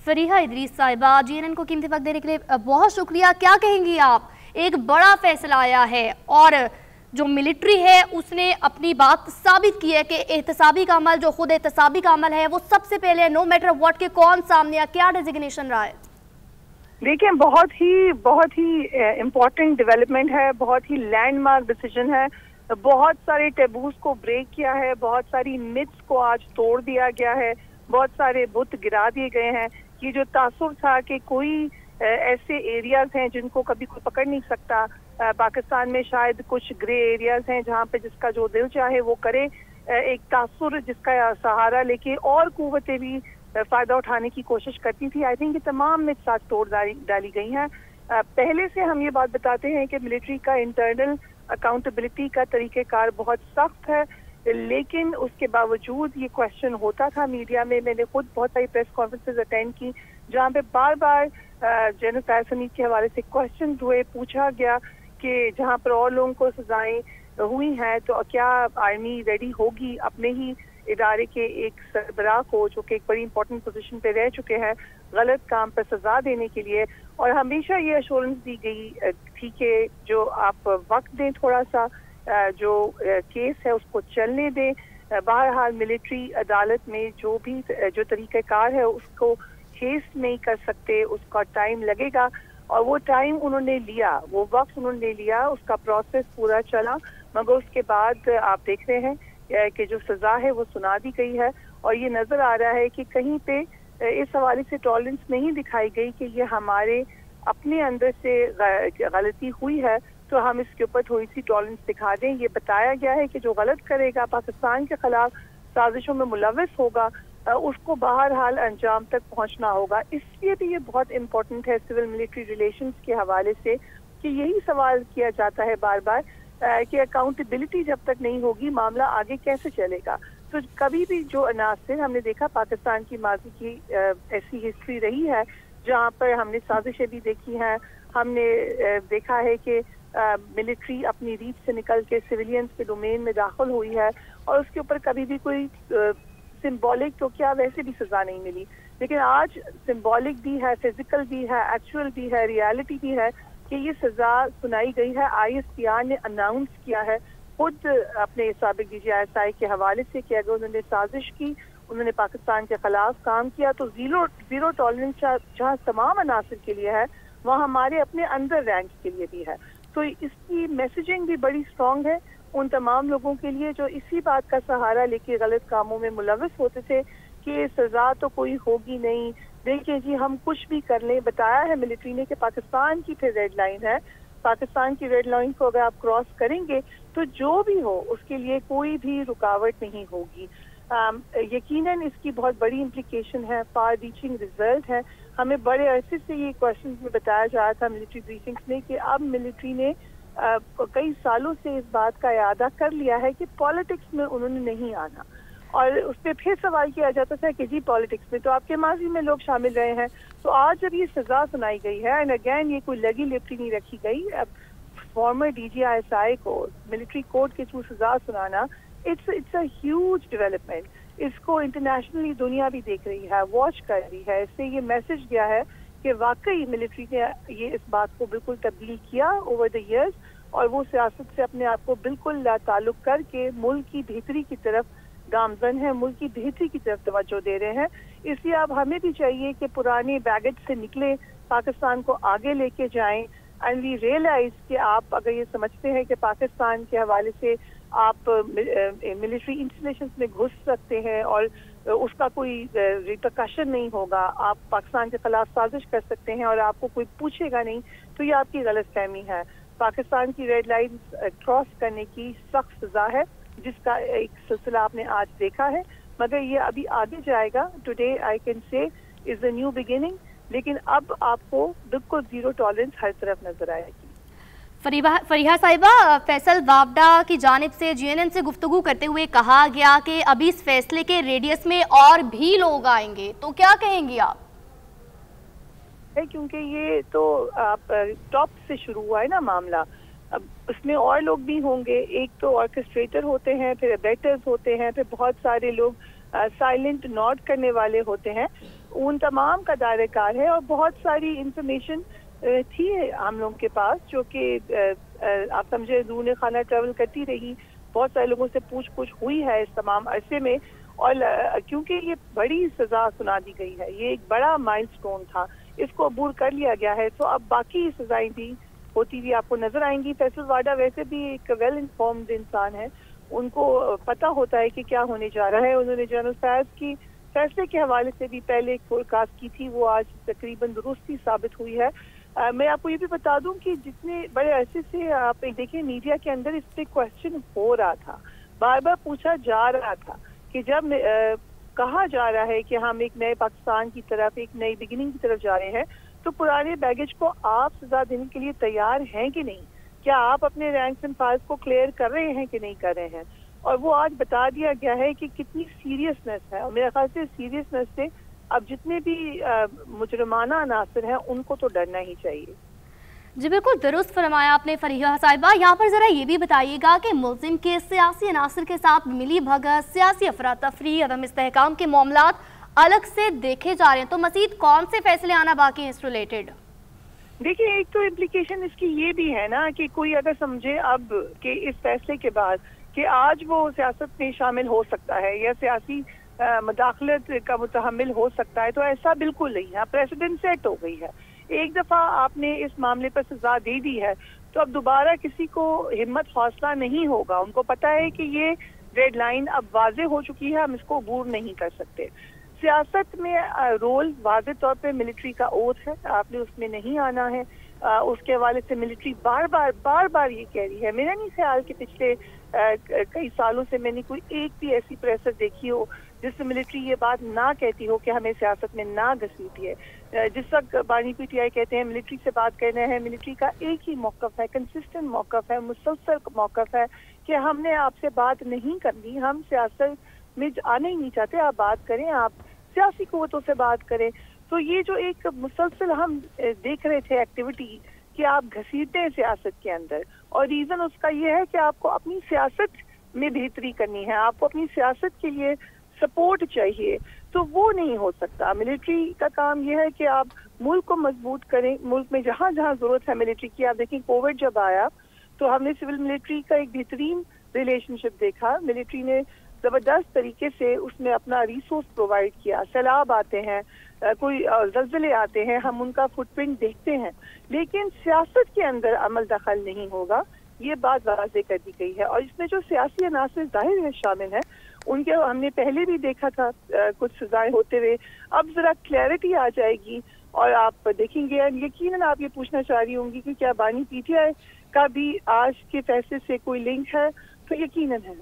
फरीहा इदरीस साहिबा, GNN को कीमती वक्त देने के लिए बहुत शुक्रिया। क्या कहेंगी आप? एक बड़ा फैसला आया है और जो मिलिट्री है उसने अपनी बात साबित की है कि एहतसाबी का अमल, जो खुद एहतसाबी का अमल है, वो सबसे पहले नो मैटर व्हाट के कौन सामने आ, क्या डेजिग्नेशन रहा है? देखिए, बहुत ही इम्पोर्टेंट डेवलपमेंट है, बहुत ही लैंडमार्क डिसीजन है। बहुत सारे टेबूज को ब्रेक किया है, बहुत सारी मिथ्स को आज तोड़ दिया गया है, बहुत सारे बुत गिरा दिए गए हैं। ये जो तासुर था कि कोई ऐसे एरियाज हैं जिनको कभी कोई पकड़ नहीं सकता, पाकिस्तान में शायद कुछ ग्रे एरियाज हैं जहाँ पे जिसका जो दिल चाहे वो करे, एक तासुर जिसका सहारा लेके और कुव्वतें भी फायदा उठाने की कोशिश करती थी। आई थिंक ये तमाम मिथ्स आज तोड़ डाली गई हैं। पहले से हम ये बात बताते हैं कि मिलिट्री का इंटरनल अकाउंटेबिलिटी का तरीक़ेकार बहुत सख्त है, लेकिन उसके बावजूद ये क्वेश्चन होता था मीडिया में। मैंने खुद बहुत सारी प्रेस कॉन्फ्रेंसेज अटेंड की जहाँ पे बार बार जनरल फायर समीत के हवाले से क्वेश्चन हुए, पूछा गया कि जहाँ पर और लोगों को सजाएं हुई हैं तो क्या आर्मी रेडी होगी अपने ही इदारे के एक सरबराह को, जो कि एक बड़ी इंपॉर्टेंट पोजीशन पे रह चुके हैं, गलत काम पर सजा देने के लिए। और हमेशा ये एश्योरेंस दी गई थी कि जो आप वक्त दें थोड़ा सा, जो केस है उसको चलने दें। बहरहाल मिलिट्री अदालत में जो भी जो तरीक़ाकार है उसको हेस्ट नहीं कर सकते, उसका टाइम लगेगा और वो टाइम उन्होंने लिया, वो वक्त उन्होंने लिया, उसका प्रोसेस पूरा चला, मगर उसके बाद आप देख रहे हैं कि जो सजा है वो सुना दी गई है। और ये नजर आ रहा है कि कहीं पे इस हवाले से टॉलरेंस नहीं दिखाई गई कि ये हमारे अपने अंदर से गलती हुई है तो हम इसके ऊपर थोड़ी सी टॉलरेंस दिखा दें। ये बताया गया है कि जो गलत करेगा, पाकिस्तान के खिलाफ साजिशों में मुलविस होगा, उसको बहरहाल अंजाम तक पहुंचना होगा। इसलिए भी ये बहुत इंपॉर्टेंट है सिविल मिलिट्री रिलेशंस के हवाले से कि यही सवाल किया जाता है बार बार कि अकाउंटेबिलिटी जब तक नहीं होगी मामला आगे कैसे चलेगा। तो कभी भी जो अनासर हमने देखा, पाकिस्तान की माजी की ऐसी हिस्ट्री रही है जहाँ पर हमने साजिशें भी देखी हैं, हमने देखा है कि मिलिट्री अपनी रीच से निकल के सिविलियंस के डोमेन में दाखिल हुई है और उसके ऊपर कभी भी कोई सिंबॉलिक तो क्या वैसे भी सजा नहीं मिली। लेकिन आज सिंबॉलिक भी है, फिजिकल भी है, एक्चुअल भी है, रियलिटी भी है कि ये सजा सुनाई गई है। ISPR ने अनाउंस किया है खुद अपने साबिक DGI के हवाले से कि अगर उन्होंने साजिश की, उन्होंने पाकिस्तान के खिलाफ काम किया तो जीरो टॉलरेंस जहाँ तमाम अनासर के लिए है वहाँ हमारे अपने अंदर रैंक के लिए भी है। तो इसकी मैसेजिंग भी बड़ी स्ट्रॉन्ग है उन तमाम लोगों के लिए जो इसी बात का सहारा लेके गलत कामों में मुलविस होते थे कि सजा तो कोई होगी नहीं। देखिए जी, हम कुछ भी कर लें, बताया है मिलिट्री ने कि पाकिस्तान की फिर रेड लाइन है, पाकिस्तान की रेड लाइन को अगर आप क्रॉस करेंगे तो जो भी हो उसके लिए कोई भी रुकावट नहीं होगी। यकीनन इसकी बहुत बड़ी इम्प्लीकेशन है, फार रीचिंग रिजल्ट है। हमें बड़े अरसे से ये क्वेश्चन में बताया जा रहा था मिलिट्री ब्रीफिंग्स में कि अब मिलिट्री ने कई सालों से इस बात का इरादा कर लिया है कि पॉलिटिक्स में उन्होंने नहीं आना। और उस पर फिर सवाल किया जाता था कि जी पॉलिटिक्स में तो आपके माजी में लोग शामिल रहे हैं। तो आज जब ये सजा सुनाई गई है, एंड अगेन ये कोई लगी लिपटी नहीं रखी गई, अब फॉर्मर DGI को मिलिट्री कोर्ट के थ्रू सजा सुनाना, इट्स अ ह्यूज डेवलपमेंट। इसको इंटरनेशनली दुनिया भी देख रही है, वॉच कर रही है। इससे ये मैसेज गया है कि वाकई मिलिट्री ने ये इस बात को बिल्कुल तब्दील किया ओवर द ईयर्स और वो सियासत से अपने आप को बिल्कुल लाताल्लुक करके मुल्क की बेहतरी की तरफ गामजन है, मुल्क की बेहतरी की तरफ तवज्जो दे रहे हैं। इसलिए अब हमें भी चाहिए कि पुराने बैगेज से निकले, पाकिस्तान को आगे लेके जाएं एंड वी रियलाइज कि आप अगर ये समझते हैं कि पाकिस्तान के हवाले से आप मिलिट्री इंस्टॉलेशंस में घुस सकते हैं और उसका कोई रिपरकशन नहीं होगा, आप पाकिस्तान के खिलाफ साजिश कर सकते हैं और आपको कोई पूछेगा नहीं, तो ये आपकी गलतफहमी है। पाकिस्तान की रेड लाइन क्रॉस करने की सख्त सजा है जिसका एक सिलसिला आपने आज देखा है, मगर ये अभी आगे जाएगा। Today I can say is the new beginning, लेकिन अब आपको बिल्कुल जीरो टॉलरेंस हर तरफ नजर आएगी। फरीहा साहिबा, फैसल वावडा की जानिब से GNN से गुफ्तगू करते हुए कहा गया कि अभी इस फैसले के रेडियस में और भी लोग आएंगे, तो क्या कहेंगी आप? क्योंकि ये तो आप टॉप से शुरू हुआ है ना मामला, अब उसमें और लोग भी होंगे। एक तो ऑर्केस्ट्रेटर होते हैं, फिर अबेटर्स होते हैं, फिर बहुत सारे लोग साइलेंट नॉट करने वाले होते हैं। ان تمام کا دائرہ کار ہے، اور بہت ساری انفارمیشن تھی ہم لوگوں کے پاس جو کہ آپ سمجھے دون خانہ ٹریول کرتی رہی، بہت سارے لوگوں سے پوچھ ہوئی ہے اس تمام عرصے میں، اور کیونکہ یہ بڑی سزا سنا دی گئی ہے، یہ ایک بڑا مائل سٹون تھا، اس کو عبور کر لیا گیا ہے، تو اب باقی سزائیں بھی ہوتی ہوئی آپ کو نظر آئیں گی۔ فیصل واڈا ویسے بھی ایک ویل انفارمڈ انسان ہے، ان کو پتہ ہوتا ہے کہ کیا ہونے جا رہا ہے۔ انہوں نے جنرل فیض کی فیصلے کے حوالے سے بھی پہلے ایک فور کاسٹ کی تھی، وہ آج تقریباً درستی ثابت ہوئی ہے۔ میں آپ کو یہ بھی بتا دوں کہ جتنے بڑے عرصے سے آپ دیکھیں میڈیا کے اندر اس پہ کوشچن ہو رہا تھا، بار بار پوچھا جا رہا تھا کہ جب کہا جا رہا ہے کہ ہم ایک نئے پاکستان کی طرف، ایک نئی بگننگ کی طرف جا رہے ہیں، تو پرانے بیگیج کو آپ سزا دینے کے لیے تیار ہیں کہ نہیں؟ کیا آپ اپنے رینکس اینڈ فائلز کو کلیئر کر رہے ہیں کہ نہیں کر رہے ہیں؟ اور وہ آج بتا دیا گیا ہے کہ کتنی سیریسنس ہے، اور میرے خیال سے سیریسنس سے اب جتنے بھی مجرمانہ عناصر ہیں ان کو تو ڈرنا ہی چاہیے۔ جی بالکل درست فرمایا آپ نے فریحہ صاحبہ۔ یہاں پر ذرا یہ بھی بتائیے گا کہ ملزم کے سیاسی عناصر کے ساتھ ملی بھگت، سیاسی افراتفری، عدم استحکام کے معاملات الگ سے دیکھے جا رہے ہیں، تو مزید کون سے فیصلے آنا باقی ہیں اس ریلیٹڈ؟ دیکھیے ایک تو امپلیکیشن اس کی یہ بھی ہے نا کہ کوئی اگر سمجھے اب کہ اس فیصلے کے بعد کہ آج وہ سیاست میں شامل ہو سکتا ہے یا سیاسی مداخلت کا متحمل ہو سکتا ہے، تو ایسا بالکل نہیں ہے۔ پریسیڈنٹ سیٹ ہو گئی ہے، ایک دفعہ آپ نے اس معاملے پر سزا دے دی ہے تو اب دوبارہ کسی کو ہمت حوصلہ نہیں ہوگا، ان کو پتا ہے کہ یہ ریڈ لائن اب واضح ہو چکی ہے، ہم اس کو عبور نہیں کر سکتے۔ سیاست میں رول واضح طور پہ ملٹری کا اوتھ ہے، آپ نے اس میں نہیں آنا ہے۔ اس کے حوالے سے ملٹری بار بار یہ کہہ رہی ہے۔ میرا نہیں خیال کہ پچھلے کئی سالوں سے میں نے کوئی ایک بھی ایسی پریسر دیکھی ہو جس سے ملٹری یہ بات نہ کہتی ہو کہ ہمیں سیاست میں نہ گھسیٹیے۔ جس وقت بانی پی ٹی آئی کہتے ہیں ملٹری سے بات کرنا ہے، ملٹری کا ایک ہی موقف ہے، کنسسٹنٹ موقف ہے، مسلسل موقف ہے کہ ہم نے آپ سے بات نہیں کرنی، ہم سیاست میں آنا ہی نہیں چاہتے، آپ بات کریں، آپ سیاسی قوتوں سے بات کریں۔ تو یہ جو ایک مسلسل ہم دیکھ رہے تھے ایکٹیویٹی کہ آپ گھسیٹتے ہیں سیاست کے اندر، اور ریزن اس کا یہ ہے کہ آپ کو اپنی سیاست میں بہتری کرنی ہے، آپ کو اپنی سیاست کے لیے سپورٹ چاہیے، تو وہ نہیں ہو سکتا۔ ملٹری کا کام یہ ہے کہ آپ ملک کو مضبوط کریں، ملک میں جہاں جہاں ضرورت ہے ملٹری کی۔ آپ دیکھیں کووڈ جب آیا تو ہم نے سول ملٹری کا ایک بہترین ریلیشن شپ دیکھا، ملٹری نے زبردست طریقے سے اس میں اپنا ریسورس پرووائڈ کیا۔ سیلاب آتے ہیں، کوئی زلزلے آتے ہیں، ہم ان کا فٹ پرنٹ دیکھتے ہیں، لیکن سیاست کے اندر عمل دخل نہیں ہوگا، یہ بات واضح کر دی گئی ہے۔ اور اس میں جو سیاسی عناصر ظاہر ہے شامل ہیں، ان کے ہم نے پہلے بھی دیکھا تھا کچھ سزائیں ہوتے ہوئے، اب ذرا کلیئرٹی آ جائے گی اور آپ دیکھیں گے۔ یقیناً آپ یہ پوچھنا چاہ رہی ہوں گی کہ کیا بانی پی ٹی آئی کا بھی آج کے فیصلے سے کوئی لنک ہے، تو یقیناً ہے۔